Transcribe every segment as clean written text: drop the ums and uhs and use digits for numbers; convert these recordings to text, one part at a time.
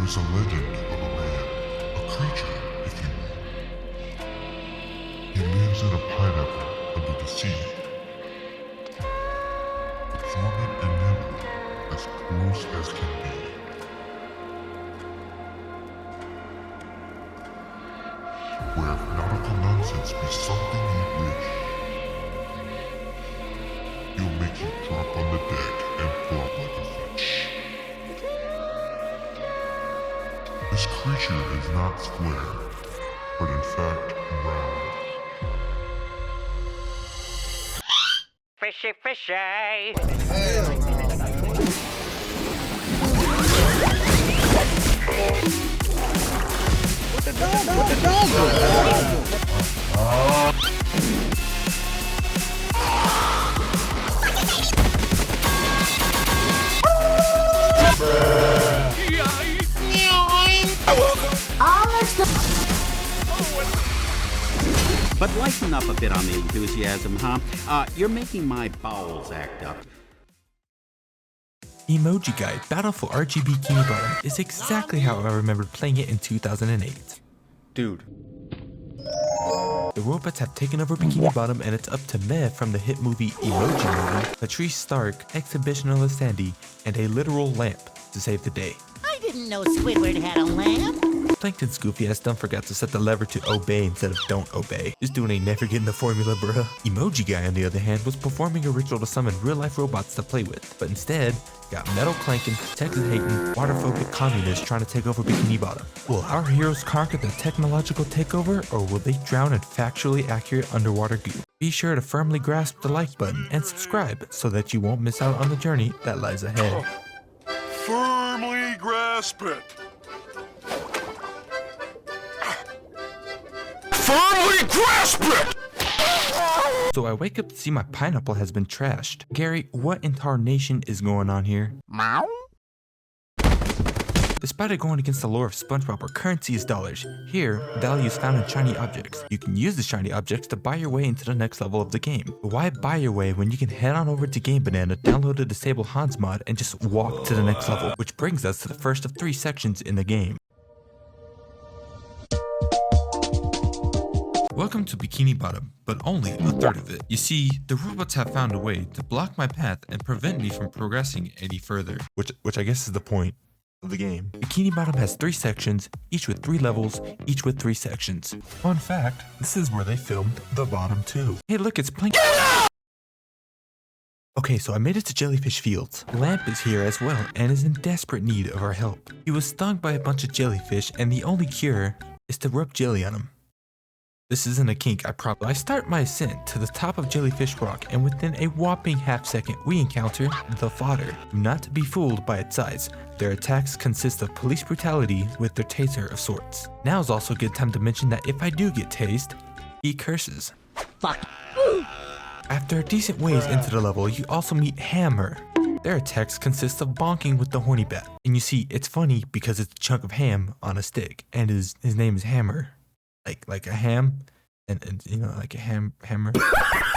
There is a legend of a man, a creature, if you will. He lives in a pineapple under the sea. Dormant and nimble, as close as can be. Where if nautical nonsense be something you wish, he'll make you drop on the deck and flop like a fish. This creature is not square, but in fact round. Fishy, fishy! What the dog do? But lighten up a bit on the enthusiasm, huh? You're making my bowels act up. Emoji Guide Battle for RGB Bikini Bottom is exactly how I remembered playing it in 2008. Dude. The robots have taken over Bikini Bottom, and it's up to Meh from the hit movie Emoji Movie, Patrice Stark, Exhibitionalist Sandy, and a literal lamp to save the day. I didn't know Squidward had a lamp. Plankton's goofy ass dumb forgot to set the lever to obey instead of don't obey. This dude ain't never getting the formula, bruh. Emoji Guy, on the other hand, was performing a ritual to summon real-life robots to play with, but instead got metal clanking, Texas hating, water-phobic communists trying to take over Bikini Bottom. Will our heroes conquer the technological takeover, or will they drown in factually accurate underwater goo? Be sure to firmly grasp the like button and subscribe so that you won't miss out on the journey that lies ahead. Firmly grasp it! Firmly grasp it! So I wake up to see my pineapple has been trashed. Gary, what in tarnation is going on here? Meow? Despite it going against the lore of SpongeBob, where currency is dollars, here, value is found in shiny objects. You can use the shiny objects to buy your way into the next level of the game. But why buy your way when you can head on over to Game Banana, download the Disable Hans mod, and just walk to the next level? Which brings us to the first of 3 sections in the game. Welcome to Bikini Bottom, but only a third of it. You see, the robots have found a way to block my path and prevent me from progressing any further. Which I guess is the point of the game. Bikini Bottom has 3 sections, each with 3 levels, each with 3 sections. Fun fact, this is where they filmed The Bottom 2. Hey look, it's Plankton. Okay, so I made it to Jellyfish Fields. Lamp is here as well and is in desperate need of our help. He was stung by a bunch of jellyfish, and the only cure is to rub jelly on him. This isn't a kink, I start my ascent to the top of Jellyfish Rock, and within a whopping half second, we encounter the fodder. Not to be fooled by its size, their attacks consist of police brutality with their taser of sorts. Now is also a good time to mention that if I do get tased, he curses. Fuck. After a decent ways into the level, you also meet Hammer. Their attacks consist of bonking with the horny bat. And you see, it's funny because it's a chunk of ham on a stick, and his name is Hammer. Like a ham, and you know, like a hammer.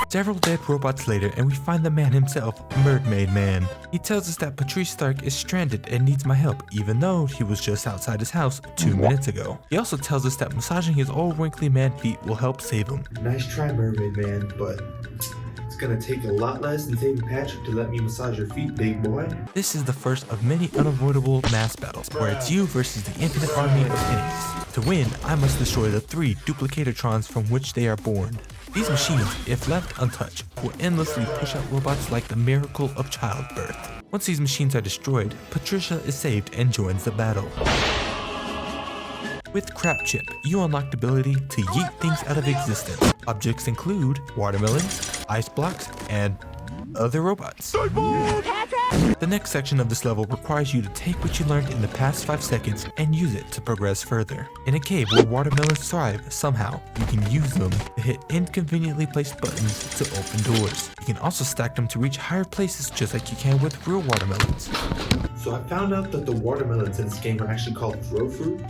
Several dead robots later, and we find the man himself, Mermaid Man. He tells us that Patrice Stark is stranded and needs my help, even though he was just outside his house 2 minutes ago. He also tells us that massaging his old wrinkly man feet will help save him. Nice try, Mermaid Man, but it's gonna take a lot less than saving Patrick to let me massage your feet, big boy. This is the first of many unavoidable mass battles, where it's you versus the infinite army of enemies. To win, I must destroy the 3 duplicatortrons from which they are born. These machines, if left untouched, will endlessly push out robots like the miracle of childbirth. Once these machines are destroyed, Patricia is saved and joins the battle. With Crap Chip, you unlock the ability to yeet things out of existence. Objects include watermelons, ice blocks, and other robots. The next section of this level requires you to take what you learned in the past 5 seconds and use it to progress further. In a cave where watermelons thrive, somehow, you can use them to hit inconveniently placed buttons to open doors. You can also stack them to reach higher places just like you can with real watermelons. So I found out that the watermelons in this game are actually called throw fruit.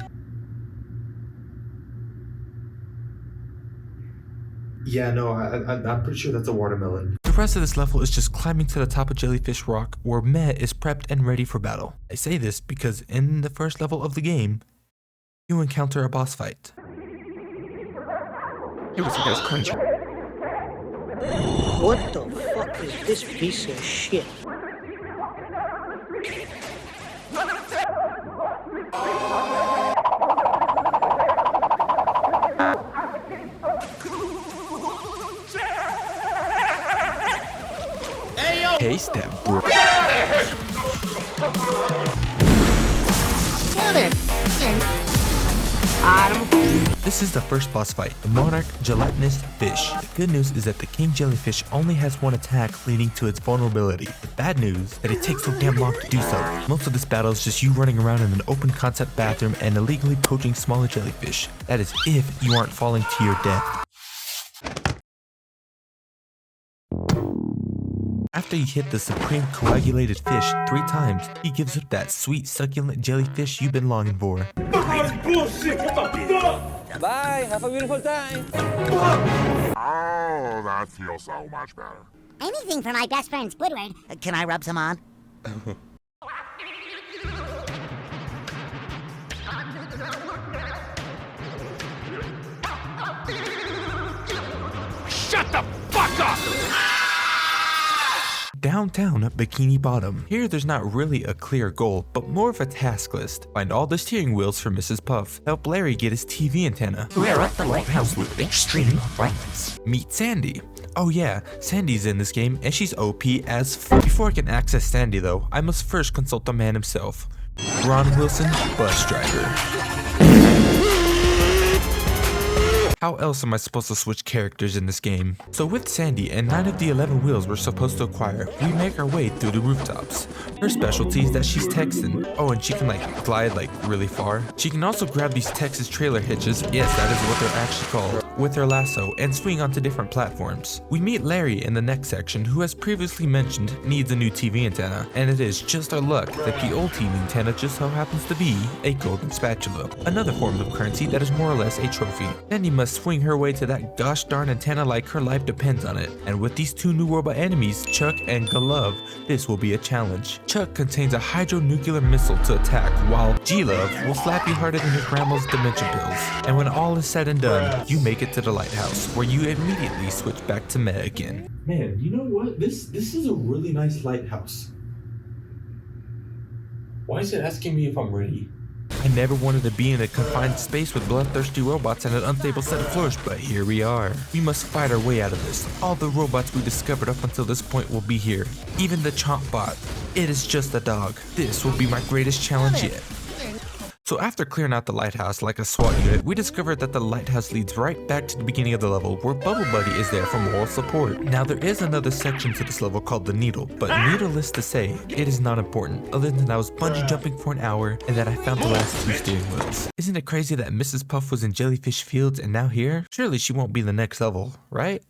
Yeah, no, I'm pretty sure that's a watermelon. The rest of this level is just climbing to the top of Jellyfish Rock, where Meh is prepped and ready for battle. I say this because in the first level of the game, you encounter a boss fight. It was against Crunch. What the fuck is this piece of shit? Taste that, bro. This is the first boss fight, the Monarch Gelatinous Fish. The good news is that the King Jellyfish only has one attack, leading to its vulnerability. The bad news is that it takes so damn long to do so. Most of this battle is just you running around in an open concept bathroom and illegally poaching smaller jellyfish. That is if you aren't falling to your death. After you hit the supreme coagulated fish 3 times, he gives up that sweet succulent jellyfish you've been longing for. Bye, have a beautiful time. Oh, that feels so much better. Anything for my best friend Squidward. Can I rub some on? Shut the fuck up! Downtown at Bikini Bottom. Here there's not really a clear goal, but more of a task list. Find all the steering wheels for Mrs. Puff. Help Larry get his TV antenna. We're at the lighthouse with extreme brightness. Meet Sandy. Oh yeah, Sandy's in this game and she's OP as Before I can access Sandy though, I must first consult the man himself. Ron Wilson, bus driver. How else am I supposed to switch characters in this game? So with Sandy and 9 of the 11 wheels we're supposed to acquire, we make our way through the rooftops. Her specialty is that she's Texan. Oh, and she can glide really far. She can also grab these Texas trailer hitches, yes that is what they're actually called, with her lasso and swing onto different platforms. We meet Larry in the next section, who as previously mentioned needs a new TV antenna, and it is just our luck that the old TV antenna just so happens to be a golden spatula, another form of currency that is more or less a trophy. Sandy must swing her way to that gosh darn antenna like her life depends on it. And with these 2 new robot enemies, Chuck and Glove, this will be a challenge. Chuck contains a hydronuclear missile to attack, while G-Love will slap you harder than your grandma's dementia pills. And when all is said and done, you make it to the lighthouse, where you immediately switch back to Meh again. Man, you know what? This is a really nice lighthouse. Why is it asking me if I'm ready? I never wanted to be in a confined space with bloodthirsty robots and an unstable set of floors, but here we are. We must fight our way out of this. All the robots we discovered up until this point will be here. Even the Chomp Bot. It is just a dog. This will be my greatest challenge yet. So after clearing out the lighthouse like a SWAT unit, we discovered that the lighthouse leads right back to the beginning of the level, where Bubble Buddy is there for moral support. Now there is another section to this level called the Needle, but needless to say, it is not important, other than I was bungee jumping for an hour and that I found the last 2 steering wheels. Isn't it crazy that Mrs. Puff was in Jellyfish Fields and now here? Surely she won't be the next level, right?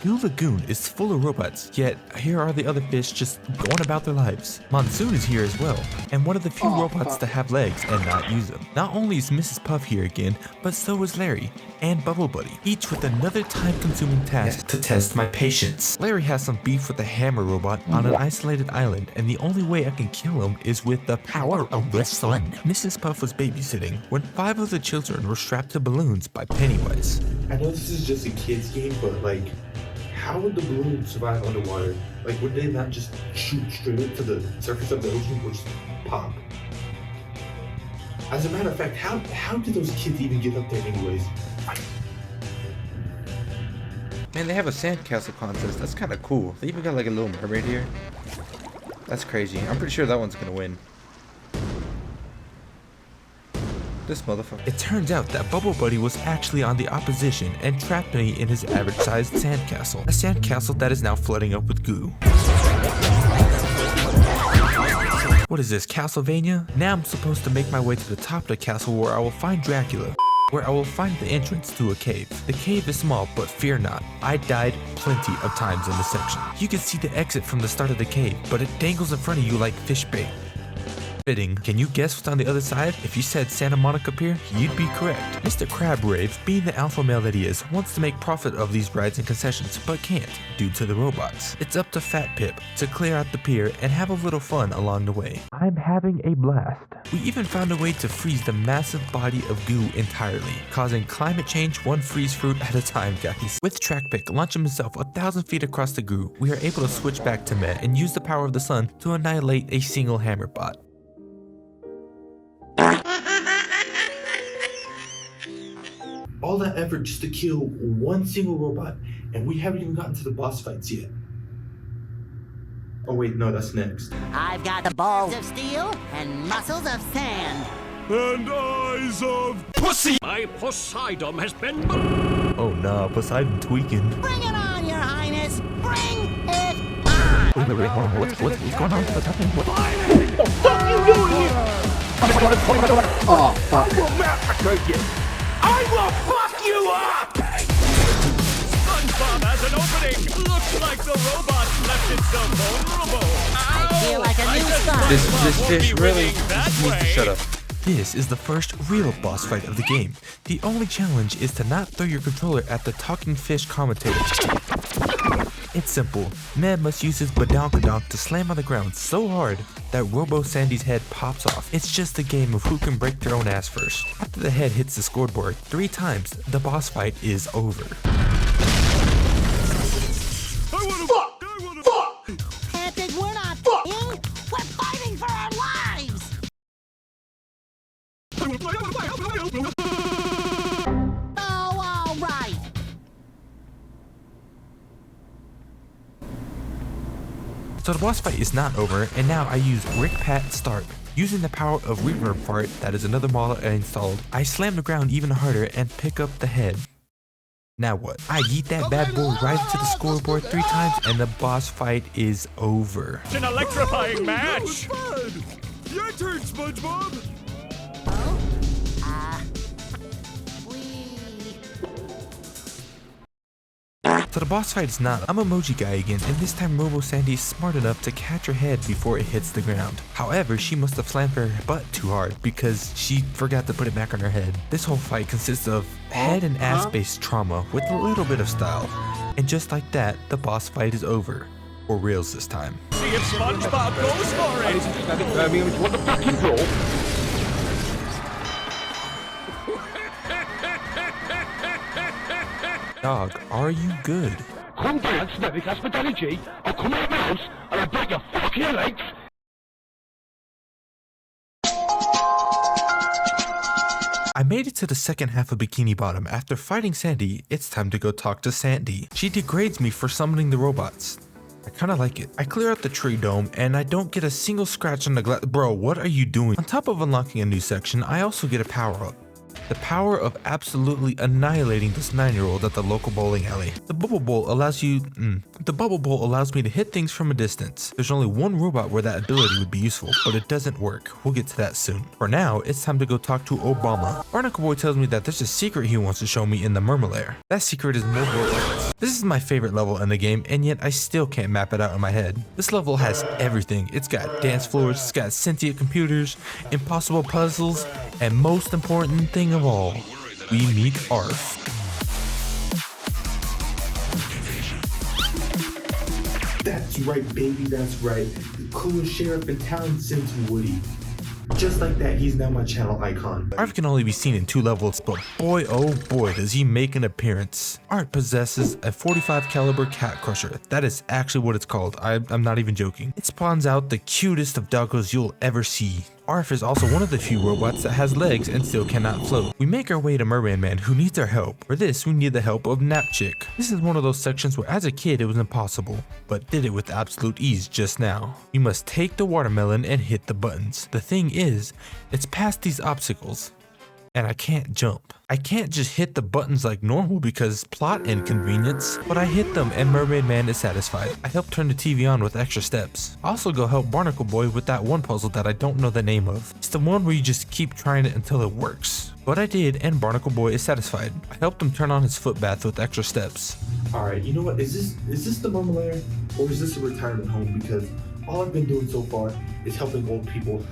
Blue Lagoon is full of robots, yet here are the other fish just going about their lives. Monsoon is here as well, and one of the few robots to have legs and not use them. Not only is Mrs. Puff here again, but so is Larry and Bubble Buddy, each with another time-consuming task to test my patience. Larry has some beef with the hammer robot on an isolated island, and the only way I can kill him is with the power of whistling. Mrs. Puff was babysitting when 5 of the children were strapped to balloons by Pennywise. I know this is just a kid's game, but how would the balloon survive underwater? Would they not just shoot straight up to the surface of the ocean or just pop? As a matter of fact, how did those kids even get up there anyways? Man, they have a sandcastle contest. That's kind of cool. They even got a little mermaid here. That's crazy. I'm pretty sure that one's gonna win. This motherfucker. It turns out that Bubble Buddy was actually on the opposition and trapped me in his average-sized sandcastle. A sandcastle that is now flooding up with goo. What is this, Castlevania? Now I'm supposed to make my way to the top of the castle where I will find Dracula. where I will find the entrance to a cave. The cave is small, but fear not, I died plenty of times in this section. You can see the exit from the start of the cave, but it dangles in front of you like fish bait. Fitting. Can you guess what's on the other side? If you said Santa Monica Pier, you'd be correct. Mr. Crabgrave, being the alpha male that he is, wants to make profit of these rides and concessions, but can't, due to the robots. It's up to Fat Pip to clear out the pier and have a little fun along the way. I'm having a blast. We even found a way to freeze the massive body of goo entirely, causing climate change one freeze fruit at a time, guys. With Trackpick launching himself 1,000 feet across the goo, we are able to switch back to Meh and use the power of the sun to annihilate a single hammer bot. All that effort just to kill one single robot, and we haven't even gotten to the boss fights yet. Oh wait, no, that's next. I've got the balls of steel and muscles of sand. And eyes of pussy! My Poseidon has been... Oh nah, Poseidon tweaking. Bring it on, your highness! Bring it on! Wait, hold on. What's going on? What's happening? What the fuck are you doing here? Oh, fuck. I will massacre you! I will fuck you up! SpongeBob has an opening! Looks like the robot left itself vulnerable! I feel like a new star! This fish really needs to shut up. This is the first real boss fight of the game. The only challenge is to not throw your controller at the talking fish commentator. It's simple. Meh must use his badonkadonk to slam on the ground so hard that Robo Sandy's head pops off. It's just a game of who can break their own ass first. After the head hits the scoreboard 3 times, the boss fight is over. Epic, we're not f***ing! We're fighting for our lives! Oh, all right! So the boss fight is not over, and now I use Rick Pat Start. Using the power of Reverb Fart, that is another model I installed, I slam the ground even harder and pick up the head. Now what? I yeet that bad boy right into the scoreboard 3 times and the boss fight is over. It's an electrifying match! Your turn, SpongeBob! So the boss fight is not. I'm Emoji Guy again, and this time Robo Sandy is smart enough to catch her head before it hits the ground. However, she must have slammed her butt too hard because she forgot to put it back on her head. This whole fight consists of head and ass based trauma with a little bit of style. And just like that, the boss fight is over. For reals this time. See if SpongeBob goes for it! What the fuck you roll? Dog, are you good? Come down, Smelly Hospitality, I'll come out of the house and I'll break your fucking legs! I made it to the second half of Bikini Bottom. After fighting Sandy, it's time to go talk to Sandy. She degrades me for summoning the robots. I kinda like it. I clear out the tree dome and I don't get a single scratch on the glass. Bro, what are you doing? On top of unlocking a new section, I also get a power up. The power of absolutely annihilating this 9-year-old at the local bowling alley. The bubble bowl allows me to hit things from a distance. There's only one robot where that ability would be useful, but it doesn't work. We'll get to that soon. For now, it's time to go talk to Obama. Barnacle Boy tells me that there's a secret he wants to show me in the Murmelair. That secret is more robots. This is my favorite level in the game, and yet I still can't map it out in my head. This level has everything. It's got dance floors, it's got sentient computers, impossible puzzles, and most important thing of all, we meet Arf. That's right, baby, that's right. The coolest sheriff in town since Woody. Just like that, he's now my channel icon. Arf can only be seen in 2 levels, but boy oh boy does he make an appearance. Art possesses a 45 caliber cat crusher. That is actually what it's called. I'm not even joking. It spawns out the cutest of doggos you'll ever see. Arf is also one of the few robots that has legs and still cannot float. We make our way to Merman Man, who needs our help. For this, we need the help of Nap Chick. This is one of those sections where as a kid it was impossible, but did it with absolute ease just now. You must take the watermelon and hit the buttons. The thing is, it's past these obstacles. and I can't jump. I can't just hit the buttons like normal because plot inconvenience, but I hit them and Mermaid Man is satisfied. I help turn the TV on with extra steps. I also go help Barnacle Boy with that one puzzle that I don't know the name of. It's the one where you just keep trying it until it works. But I did, and Barnacle Boy is satisfied. I helped him turn on his foot bath with extra steps. Alright, you know what? Is this the Marmalade or is this a retirement home? Because all I've been doing so far is helping old people.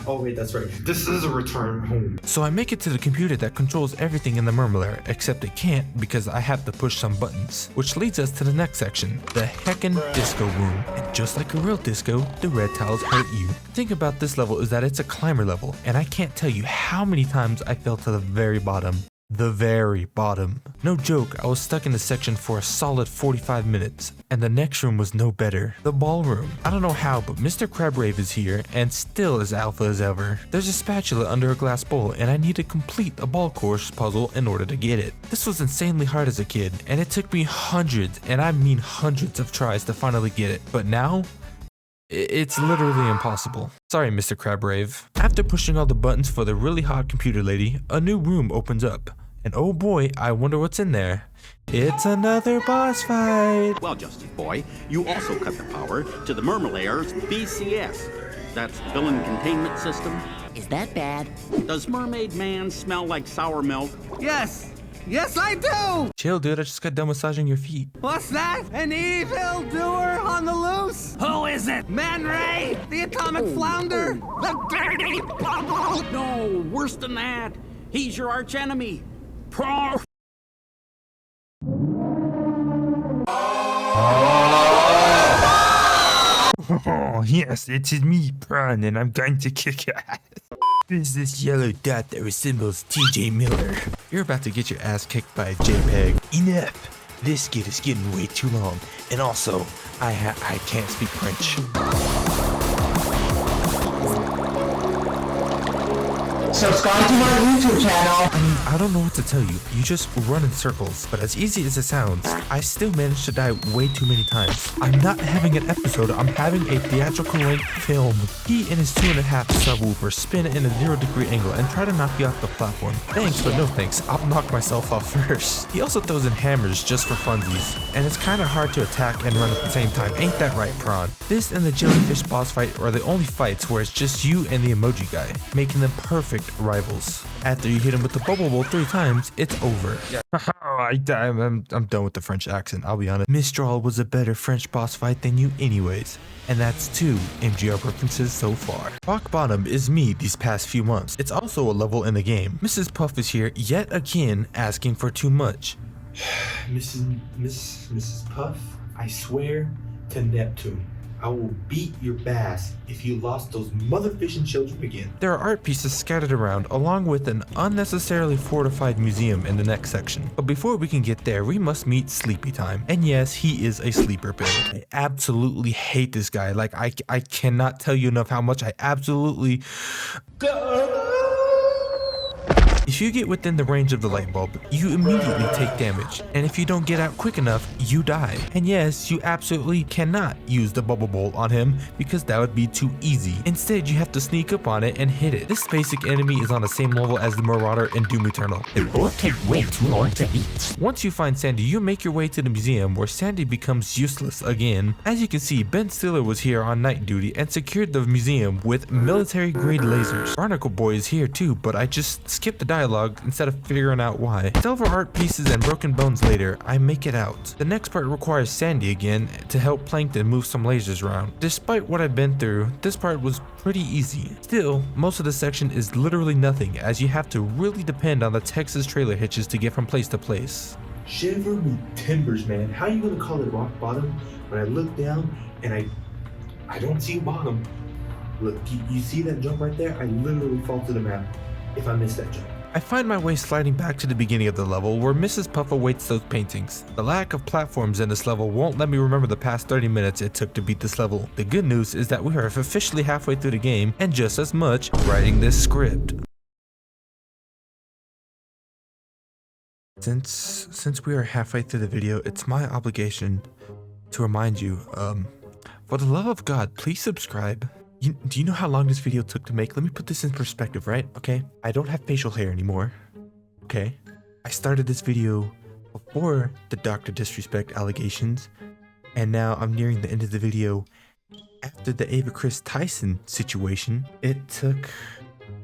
Oh wait, that's right. This is a retirement home. So I make it to the computer that controls everything in the Marmalade, except it can't because I have to push some buttons. Which leads us to the next section, the heckin' disco room. And just like a real disco, the red tiles hurt you. The thing about this level is that it's a climber level, and I can't tell you how many times I fell to the very bottom. The very bottom. No joke, I was stuck in the section for a solid 45 minutes, and the next room was no better. The ballroom. I don't know how, but Mr. Crabgrave is here, and still as alpha as ever. There's a spatula under a glass bowl, and I need to complete a ball course puzzle in order to get it. This was insanely hard as a kid, and it took me hundreds, and I mean hundreds of tries to finally get it. But now, it's literally impossible. Sorry, Mr. Crabgrave. After pushing all the buttons for the really hot computer lady, a new room opens up. And oh boy, I wonder what's in there. It's another boss fight! Well, Justice Boy, you also cut the power to the Mermalair's BCS. That's Villain Containment System. Is that bad? Does Mermaid Man smell like sour milk? Yes! Yes, I do! Chill, dude, I just got done massaging your feet. What's that? An evil doer on the loose? Who is it? Man Ray? The atomic flounder? The dirty bubble? No, worse than that. He's your arch enemy. Prawn. Oh, yes, it is me, Prawn, and I'm going to kick your ass. There's this yellow dot that resembles TJ Miller. You're about to get your ass kicked by a JPEG. Enough! This skit is getting way too long, and also, I can't speak French. Subscribe to my YouTube channel. I mean, I don't know what to tell you. You just run in circles. But as easy as it sounds, I still managed to die way too many times. I'm not having an episode, I'm having a theatrical length film. He and his 2.5 subwoofer spin in a 0-degree angle and try to knock you off the platform. Thanks, but no thanks. I'll knock myself off first. He also throws in hammers just for funsies. And it's kind of hard to attack and run at the same time. Ain't that right, Prawn? This and the Jellyfish boss fight are the only fights where it's just you and the emoji guy, making them perfect rivals. After you hit him with the bubble bowl 3 times, it's over. I'm done with the French accent, I'll be honest. Mistral was a better French boss fight than you anyways. And that's 2 MGR references so far. Rock Bottom is me these past few months. It's also a level in the game. Mrs. Puff is here yet again asking for too much. Mrs. Puff, I swear to Neptune, I will beat your bass if you lost those motherfishing children again. There are art pieces scattered around along with an unnecessarily fortified museum in the next section. But before we can get there, we must meet Sleepy Time. And yes, he is a sleeper build. I absolutely hate this guy. Like, I cannot tell you enough how much I absolutely... If you get within the range of the light bulb, you immediately take damage, and if you don't get out quick enough, you die. And yes, you absolutely cannot use the bubble bowl on him because that would be too easy. Instead, you have to sneak up on it and hit it. This basic enemy is on the same level as the Marauder and Doom Eternal. They both take way too long to eat. Once you find Sandy, you make your way to the museum where Sandy becomes useless again. As you can see, Ben Stiller was here on night duty and secured the museum with military-grade lasers. Barnacle Boy is here too, but I just skipped the dialogue instead of figuring out why. Silver art pieces and broken bones later, I make it out. The next part requires Sandy again to help Plankton move some lasers around. Despite what I've been through, this part was pretty easy. Still, most of the section is literally nothing as you have to really depend on the Texas trailer hitches to get from place to place. Shiver me timbers, man. How you gonna call it rock bottom when I look down and I don't see bottom? Look, you see that jump right there? I literally fall to the map if I miss that jump. I find my way sliding back to the beginning of the level where Mrs. Puff awaits those paintings. The lack of platforms in this level won't let me remember the past 30 minutes it took to beat this level. The good news is that we are officially halfway through the game and just as much writing this script. Since we are halfway through the video, it's my obligation to remind you, for the love of God, please subscribe. Do you know how long this video took to make? Let me put this in perspective, right? Okay, I don't have facial hair anymore. Okay, I started this video before the Dr. Disrespect allegations, and now I'm nearing the end of the video after the Ava Chris Tyson situation. It took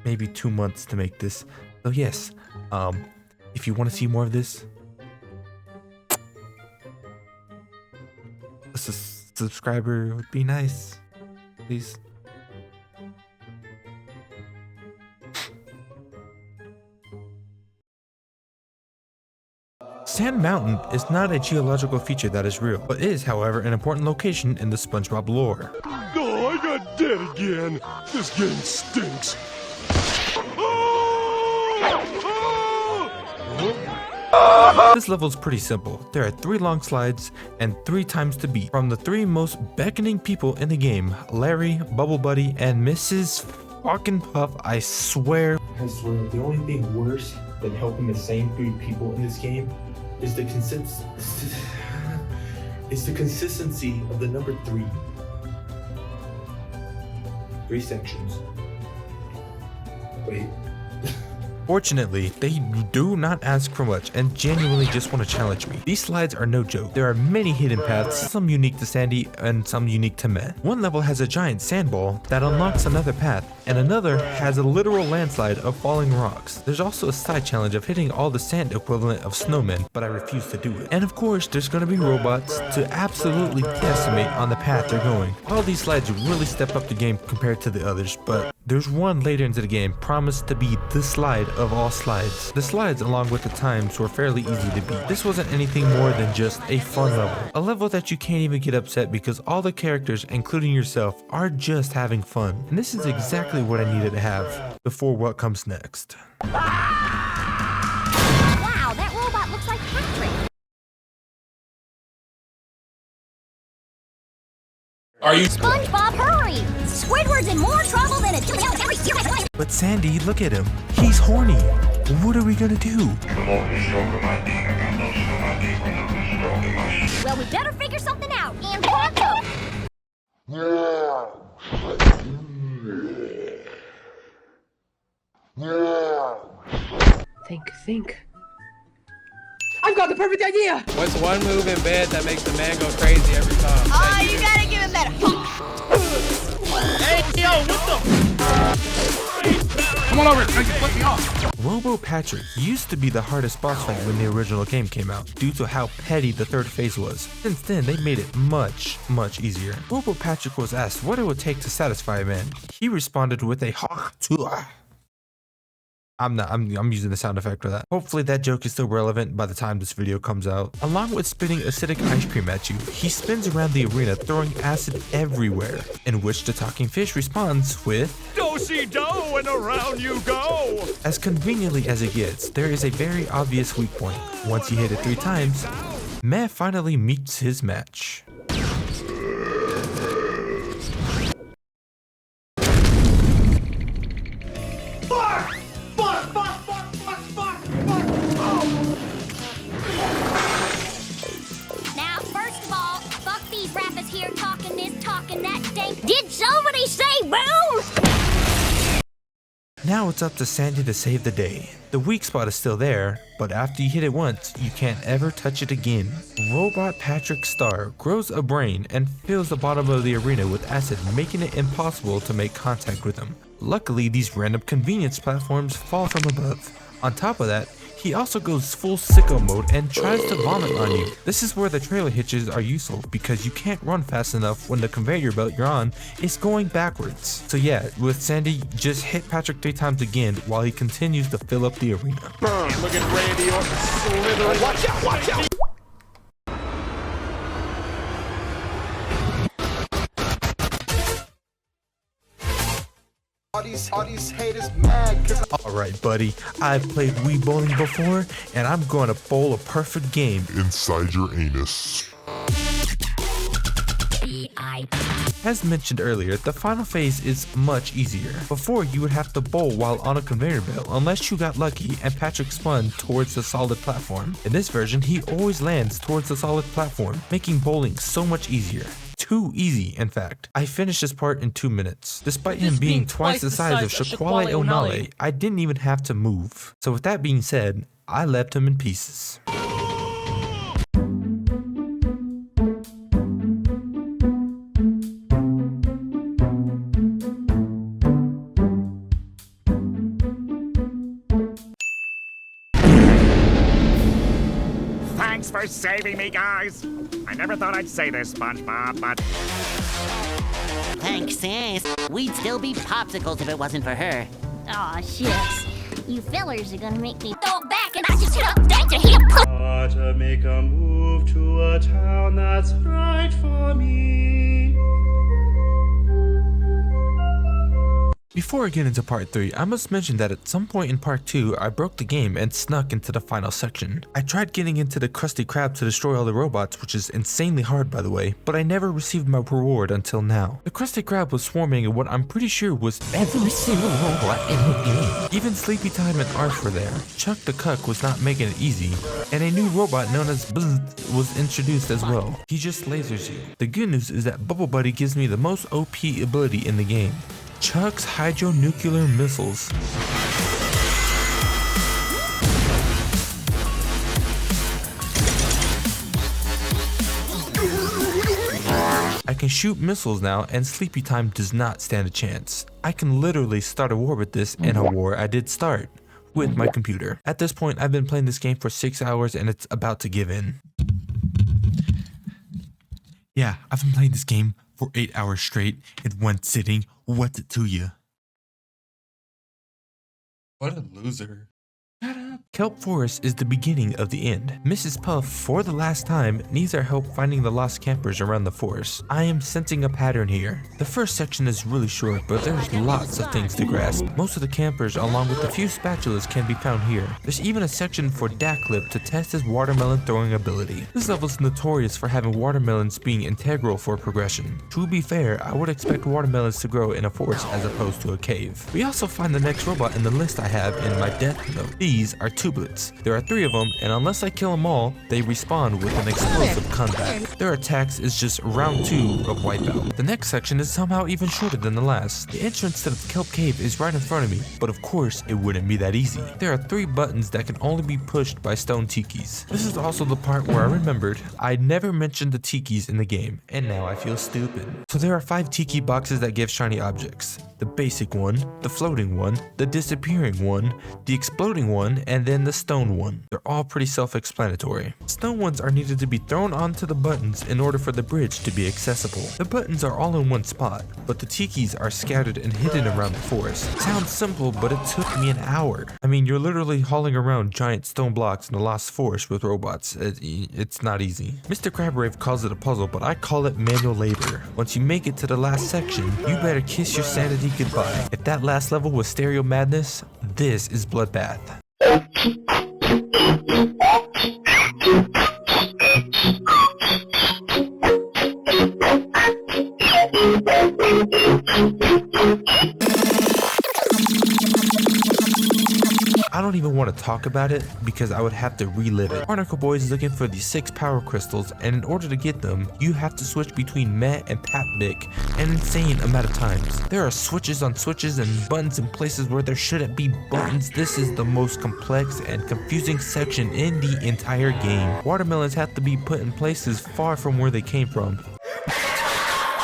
maybe 2 months to make this. So yes, if you want to see more of this, a subscriber would be nice, please. Sand Mountain is not a geological feature that is real, but is, however, an important location in the SpongeBob lore. Oh, I got dead again. This game stinks. This level is pretty simple. There are 3 long slides and 3 times to beat from the 3 most beckoning people in the game: Larry, Bubble Buddy, and Mrs. Fucking Puff. I swear. I swear, the only thing worse than helping the same 3 people in this game is the consistency of the number 3. 3 sections. Wait. Fortunately, they do not ask for much and genuinely just want to challenge me. These slides are no joke. There are many hidden paths, some unique to Sandy and some unique to men. One level has a giant sandball that unlocks another path, and another has a literal landslide of falling rocks. There's also a side challenge of hitting all the sand equivalent of snowmen, but I refuse to do it. And of course, there's going to be robots to absolutely decimate on the path they're going. All these slides really step up the game compared to the others, but there's one later into the game promised to be the slide of all slides. The slides, along with the times, were fairly easy to beat. This wasn't anything more than just a fun level. A level that you can't even get upset because all the characters, including yourself, are just having fun. And this is exactly what I needed to have before what comes next. Wow, that robot looks like Patrick. Are you SpongeBob, hurry! Squidward's in more trouble than a every serious life. But Sandy, look at him. He's horny. What are we gonna do? Well, we better figure something out. And pronto! Think. I've got the perfect idea! What's one move in bed that makes the man go crazy every time? Oh, you gotta give him that. Hey, yo, what the? Come on over, you flip me off. Robo Patrick used to be the hardest boss fight when the original game came out, due to how petty the 3rd phase was. Since then, they made it much easier. Robo Patrick was asked what it would take to satisfy a man. He responded with a Tuah. I'm using the sound effect for that. Hopefully that joke is still relevant by the time this video comes out. Along with spitting acidic ice cream at you, he spins around the arena throwing acid everywhere, in which the talking fish responds with Do-si-do and around you go. As conveniently as it gets, there is a very obvious weak point. Once you hit it 3 times, Matt finally meets his match. Did somebody say boom? Now it's up to Sandy to save the day. The weak spot is still there, but after you hit it once, you can't ever touch it again. Robot Patrick Star grows a brain and fills the bottom of the arena with acid, making it impossible to make contact with him. Luckily, these random convenience platforms fall from above. On top of that, he also goes full sicko mode and tries to vomit on you. This is where the trailer hitches are useful because you can't run fast enough when the conveyor belt you're on is going backwards. So yeah, with Sandy, just hit Patrick 3 times again while he continues to fill up the arena. Look at Randy Orton slithering. Watch out, watch out! All these haters mad cause Alright buddy, I've played Wii bowling before and I'm going to bowl a perfect game inside your anus. As mentioned earlier, the final phase is much easier. Before, you would have to bowl while on a conveyor belt unless you got lucky and Patrick spun towards the solid platform. In this version, he always lands towards the solid platform, making bowling so much easier. Too easy, in fact. I finished this part in 2 minutes. Despite him being twice the size of Shaquale O'Neal, I didn't even have to move. So with that being said, I left him in pieces. Thanks for saving me, guys. I never thought I'd say this, SpongeBob, but... Thanks, sis. We'd still be popsicles if it wasn't for her. Aw, shucks. You fellers are gonna make me throw back and I just hit up danger here. To make a move to a town that's right for me. Before I get into part 3, I must mention that at some point in part 2, I broke the game and snuck into the final section. I tried getting into the Krusty Krab to destroy all the robots, which is insanely hard by the way, but I never received my reward until now. The Krusty Krab was swarming in what I'm pretty sure was every single robot in the game. Even Sleepy Time and Arf were there. Chuck the Cuck was not making it easy, and a new robot known as Bzzz was introduced as well. He just lasers you. The good news is that Bubble Buddy gives me the most OP ability in the game. Chuck's hydronuclear missiles. I can shoot missiles now, and Sleepy Time does not stand a chance. I can literally start a war with this, and a war I did start with my computer. At this point, I've been playing this game for 6 hours and it's about to give in. Yeah, I've been playing this game for 8 hours straight in one sitting. What's it to you? What a loser. Shut up. Kelp Forest is the beginning of the end. Mrs. Puff, for the last time, needs our help finding the lost campers around the forest. I am sensing a pattern here. The first section is really short, but there's lots of things to grasp. Most of the campers, along with a few spatulas, can be found here. There's even a section for Daclip to test his watermelon throwing ability. This level is notorious for having watermelons being integral for progression. To be fair, I would expect watermelons to grow in a forest as opposed to a cave. We also find the next robot in the list I have in my death note. These are Tublets. There are 3 of them, and unless I kill them all, they respawn with an explosive comeback. Their attacks is just round 2 of Wipeout. The next section is somehow even shorter than the last. The entrance to the Kelp Cave is right in front of me, but of course it wouldn't be that easy. There are 3 buttons that can only be pushed by stone tikis. This is also the part where I remembered I never mentioned the tikis in the game, and now I feel stupid. So there are 5 tiki boxes that give shiny objects. The basic one, the floating one, the disappearing one, the exploding one, and then the stone one. They're all pretty self-explanatory. Stone ones are needed to be thrown onto the buttons in order for the bridge to be accessible. The buttons are all in one spot, but the tikis are scattered and hidden around the forest. Sounds simple, but it took me an hour. I mean, you're literally hauling around giant stone blocks in the lost forest with robots. It's not easy. Mr. Crabgrave calls it a puzzle, but I call it manual labor. Once you make it to the last section, you better kiss your sanity goodbye. If that last level was stereo madness, this is bloodbath. I don't even want to talk about it because I would have to relive it. Barnacle Boy is looking for these 6 power crystals, and in order to get them, you have to switch between Met and Papbic an insane amount of times. There are switches on switches and buttons in places where there shouldn't be buttons. This is the most complex and confusing section in the entire game. Watermelons have to be put in places far from where they came from,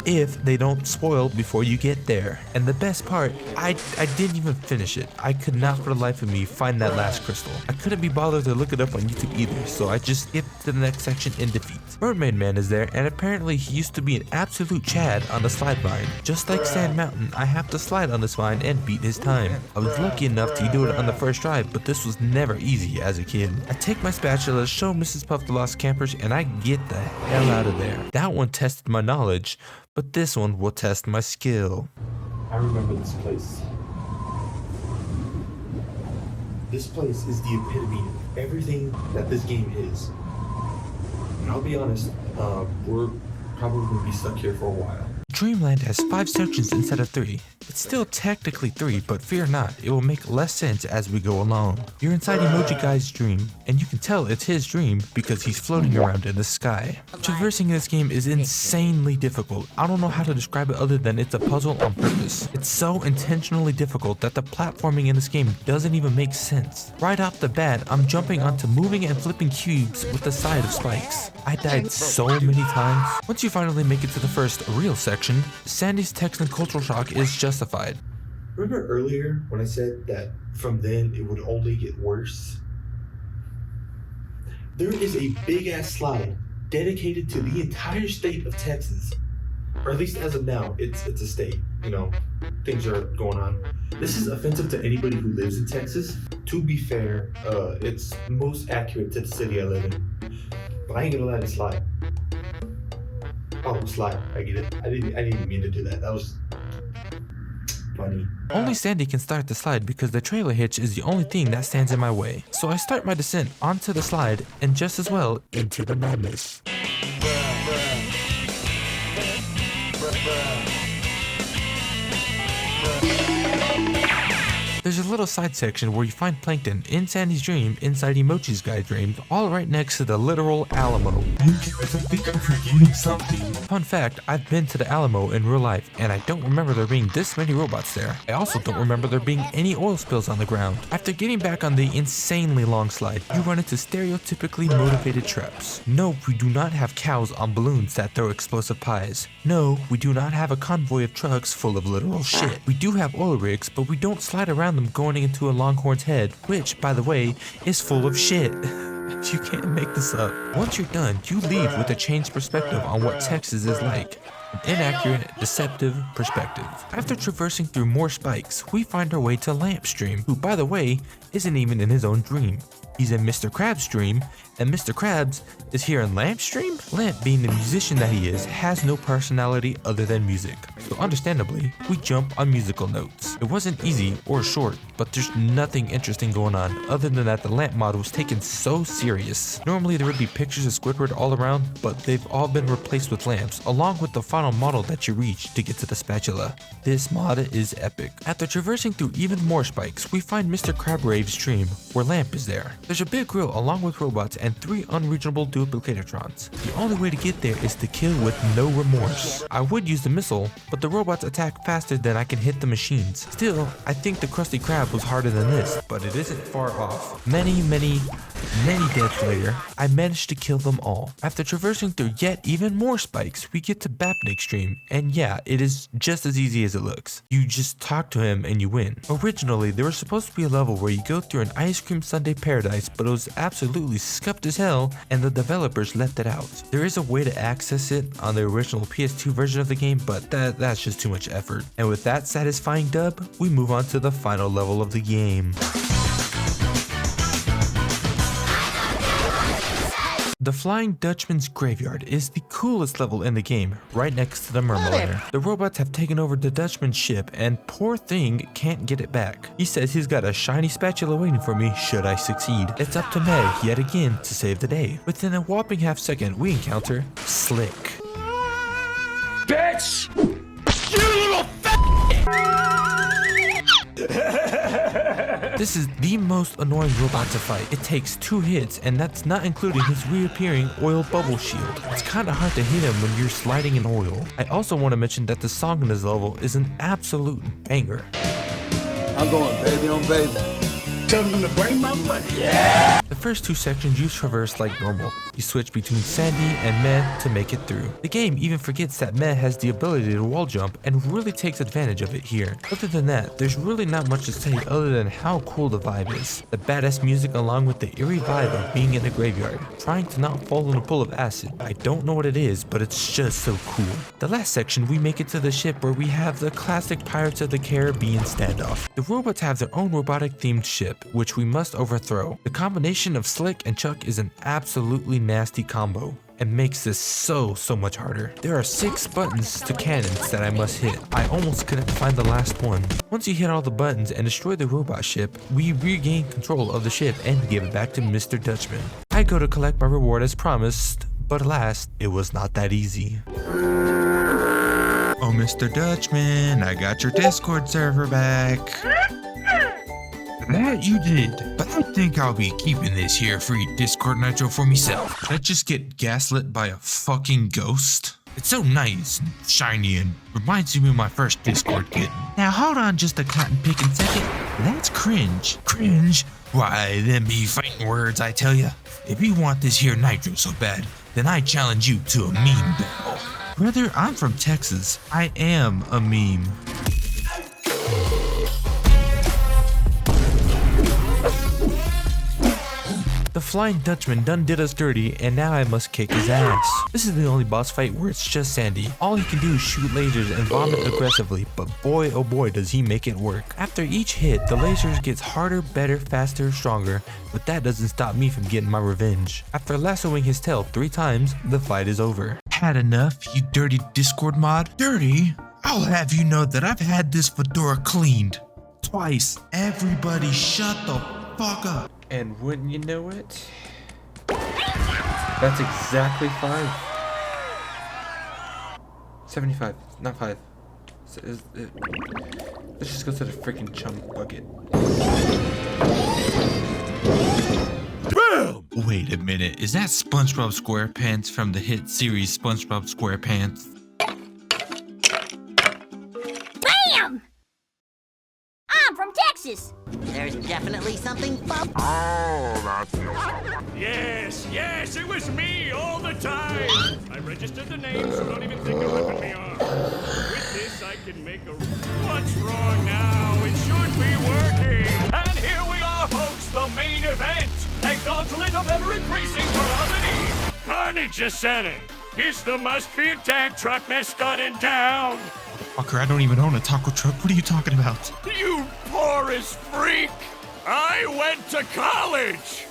if they don't spoil before you get there. And the best part, I didn't even finish it. I could not for the life of me find that last crystal. I couldn't be bothered to look it up on YouTube either, so I just skipped to the next section in defeat. Mermaid Man is there, and apparently he used to be an absolute Chad on the slide vine. Just like Sand Mountain, I have to slide on this vine and beat his time. I was lucky enough to do it on the first try, but this was never easy as a kid. I take my spatula, show Mrs. Puff the lost campers, and I get the hell out of there. That one tested my knowledge, but this one will test my skill. I remember this place. This place is the epitome of everything that this game is. And I'll be honest, we're probably going to be stuck here for a while. Dreamland has 5 sections instead of 3. It's still technically 3, but fear not, it will make less sense as we go along. You're inside Emoji Guy's dream, and you can tell it's his dream because he's floating around in the sky. Traversing this game is insanely difficult. I don't know how to describe it other than it's a puzzle on purpose. It's so intentionally difficult that the platforming in this game doesn't even make sense. Right off the bat, I'm jumping onto moving and flipping cubes with the side of spikes. I died so many times. Once you finally make it to the first real section, Sandy's text and cultural shock is justified. Remember earlier when I said that from then it would only get worse? There is a big ass slide dedicated to the entire state of Texas. Or at least as of now, it's a state. You know, things are going on. This is offensive to anybody who lives in Texas. To be fair, it's most accurate to the city I live in. But I ain't gonna let it slide. Oh, slide. I get it. I didn't even mean to do that. That was funny. Only Sandy can start the slide because the trailer hitch is the only thing that stands in my way. So I start my descent onto the slide and just as well into the madness. There's a little side section where you find Plankton in Sandy's dream inside Emoji's Guy's dream, all right next to the literal Alamo. You guys, I think I'm forgetting something. Fun fact, I've been to the Alamo in real life, and I don't remember there being this many robots there. I also don't remember there being any oil spills on the ground. After getting back on the insanely long slide, you run into stereotypically motivated traps. No, we do not have cows on balloons that throw explosive pies. No, we do not have a convoy of trucks full of literal shit. We do have oil rigs, but we don't slide around them going into a Longhorn's head, which, by the way, is full of shit. You can't make this up. Once you're done, you leave with a changed perspective on what Texas is like. An inaccurate, deceptive perspective. After traversing through more spikes, we find our way to Lamp's dream, who, by the way, isn't even in his own dream. He's in Mr. Krabs' dream, and Mr. Krabs is here in Lamp's dream? Lamp, being the musician that he is, has no personality other than music. So understandably, we jump on musical notes. It wasn't easy or short, but there's nothing interesting going on other than that the Lamp model was taken so serious. Normally there would be pictures of Squidward all around, but they've all been replaced with lamps, along with the final model that you reach to get to the spatula. This mod is epic. After traversing through even more spikes, we find Mr. Crabgrave's dream, where Lamp is there. There's a big grill along with robots and 3 unreachable duplicatortrons. The only way to get there is to kill with no remorse. I would use the missile, but the robots attack faster than I can hit the machines. Still, I think the Krusty Krab was harder than this, but it isn't far off. Many deaths later, I managed to kill them all. After traversing through yet even more spikes, we get to Bapnik's dream, and yeah, it is just as easy as it looks. You just talk to him and you win. Originally, there was supposed to be a level where you go through an ice cream sundae paradise, but it was absolutely scuffed as hell, and the developers left it out. There is a way to access it on the original PS2 version of the game, but that's just too much effort. And with that satisfying dub, we move on to the final level of the game. The Flying Dutchman's Graveyard is the coolest level in the game, right next to the Mermalair. The robots have taken over the Dutchman's ship, and poor thing can't get it back. He says he's got a shiny spatula waiting for me should I succeed. It's up to Meg yet again to save the day. Within a whopping half second, we encounter Slick. Bitch! You little This is the most annoying robot to fight. It takes 2 hits, and that's not including his reappearing oil bubble shield. It's kinda hard to hit him when you're sliding in oil. I also want to mention that the song in this level is an absolute banger. I'm going baby on baby. Tell them to bring my money. Yeah! The first 2 sections you traverse like normal. You switch between Sandy and Meh to make it through. The game even forgets that Meh has the ability to wall jump and really takes advantage of it here. Other than that, there's really not much to say other than how cool the vibe is. The badass music along with the eerie vibe of being in the graveyard, trying to not fall in a pool of acid. I don't know what it is, but it's just so cool. The last section, we make it to the ship where we have the classic Pirates of the Caribbean standoff. The robots have their own robotic themed ship, which we must overthrow. The combination of Slick and Chuck is an absolutely nasty combo and makes this so much harder. There are 6 buttons to cannons that I must hit. I almost couldn't find the last one. Once you hit all the buttons and destroy the robot ship, we regain control of the ship and give it back to Mr. Dutchman. I go to collect my reward as promised, but alas, it was not that easy. Oh, Mr. Dutchman, I got your Discord server back. That you did, but I think I'll be keeping this here free Discord Nitro for myself. Did I just get gaslit by a fucking ghost? It's so nice and shiny and reminds me of my first Discord kitten. Now hold on just a cotton picking second. That's cringe. Cringe? Why, them be fighting words, I tell ya. If you want this here Nitro so bad, then I challenge you to a meme battle. Brother, I'm from Texas. I am a meme. The Flying Dutchman done did us dirty, and now I must kick his ass. This is the only boss fight where it's just Sandy. All he can do is shoot lasers and vomit aggressively, but boy oh boy does he make it work. After each hit, the lasers gets harder, better, faster, stronger, but that doesn't stop me from getting my revenge. After lassoing his tail 3 times, the fight is over. Had enough, you dirty Discord mod? Dirty? I'll have you know that I've had this fedora cleaned. Twice. Everybody shut the fuck up. And wouldn't you know it? That's exactly 5. 75, not 5. Let's just go to the freaking chunk bucket. Boom! Wait a minute, is that SpongeBob SquarePants from the hit series SpongeBob SquarePants? Bam! I'm from Texas. There's definitely something fun. Oh, that's Yes, it was me all the time. I registered the name, so don't even think of ripping me off. With this, I can make a... What's wrong now? It should be working. And here we are, folks, the main event. A gauntlet of ever-increasing ferocity. Carnage Ascending. It's the must-feared tank truck mascot in town. Fucker, I don't even own a taco truck. What are you talking about? You porous freak! I went to college!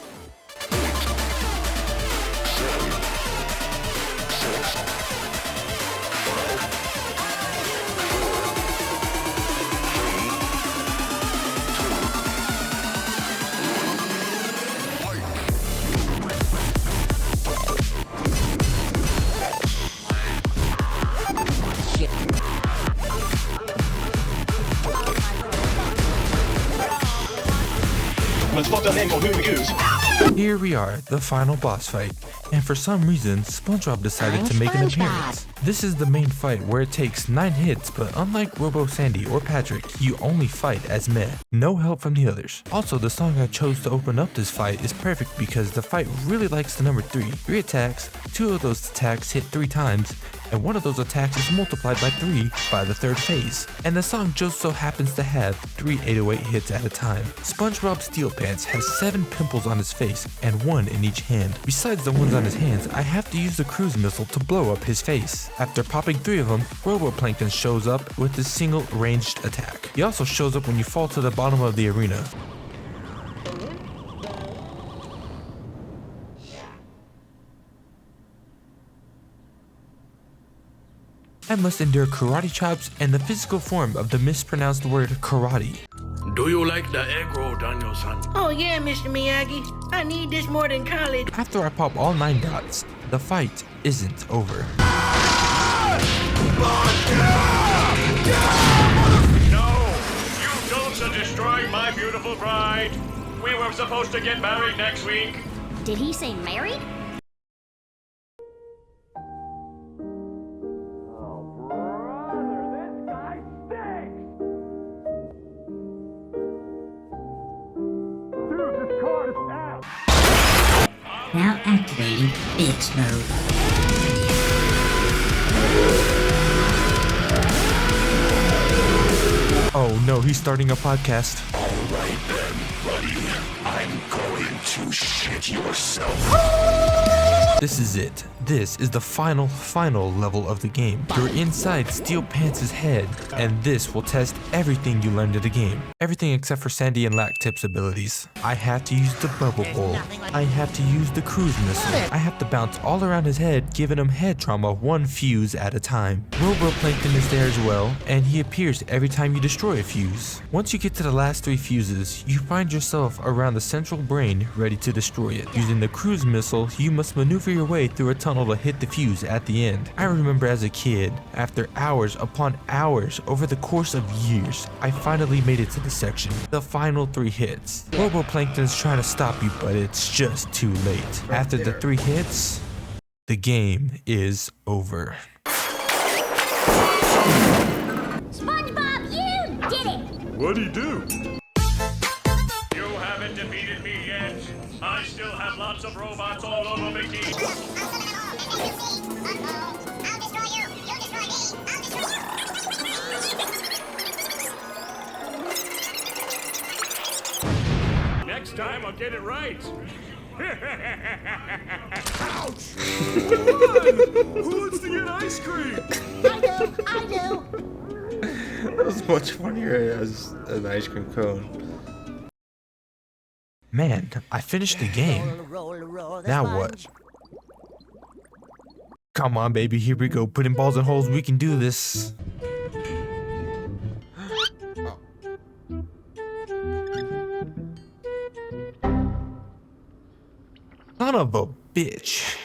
Here we are, the final boss fight, and for some reason, SpongeBob decided to make an appearance. This is the main fight where it takes 9 hits, but unlike Robo Sandy or Patrick, you only fight as meh. No help from the others. Also, the song I chose to open up this fight is perfect because the fight really likes the number 3. 3 attacks, 2 of those attacks hit 3 times, and 1 of those attacks is multiplied by 3 by the 3rd phase. And the song just so happens to have 3 808 hits at a time. SpongeBob Steelpants has 7 pimples on his face and 1 in each hand. Besides the ones on his hands, I have to use the cruise missile to blow up his face. After popping 3 of them, Roboplankton shows up with a single ranged attack. He also shows up when you fall to the bottom of the arena. I must endure karate chops and the physical form of the mispronounced word karate. Do you like the egg roll, Daniel-san? Oh yeah, Mr. Miyagi. I need this more than college. After I pop all 9 dots, the fight isn't over. No! You don'ts are destroying my beautiful bride. We were supposed to get married next week. Did he say married? Now activating X mode. Oh no, he's starting a podcast. Alright then, buddy. I'm going to shit yourself. This is it. This is the final level of the game. You're inside Steelpants' head, and this will test everything you learned in the game. Everything except for Sandy and Lactip's abilities. I have to use the bubble bowl. I have to use the cruise missile. I have to bounce all around his head, giving him head trauma 1 fuse at a time. Roboplankton is there as well, and he appears every time you destroy a fuse. Once you get to the last 3 fuses, you find yourself around the central brain ready to destroy it. Using the cruise missile, you must maneuver maneuver your way through a tunnel to hit the fuse at the end. I remember as a kid, after hours upon hours over the course of years, I finally made it to the section. The final 3 hits. Roboplankton's trying to stop you, but it's just too late. After the 3 hits, the game is over. SpongeBob, you did it! What'd he do? You haven't defeated me yet. I still have lots of robots all over me. Next time I'll get it right. Ouch! Who wants to get ice cream? I do. That was much funnier as an ice cream cone. Man, I finished the game. Now what? Come on, baby, here we go. Putting balls in holes, we can do this. Son of a bitch.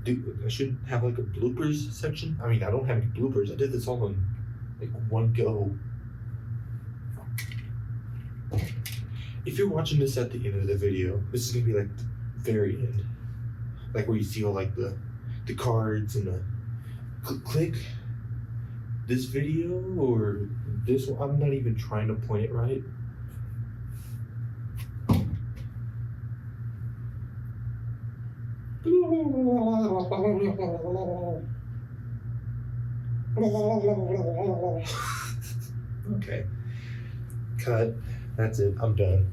Dude, I should have like a bloopers section. I mean, I don't have any bloopers. I did this all in like one go. If you're watching this at the end of the video, this is gonna be like the very end, like where you see all like the cards and the click this video or this one. I'm not even trying to point it right. Okay. Cut. That's it. I'm done.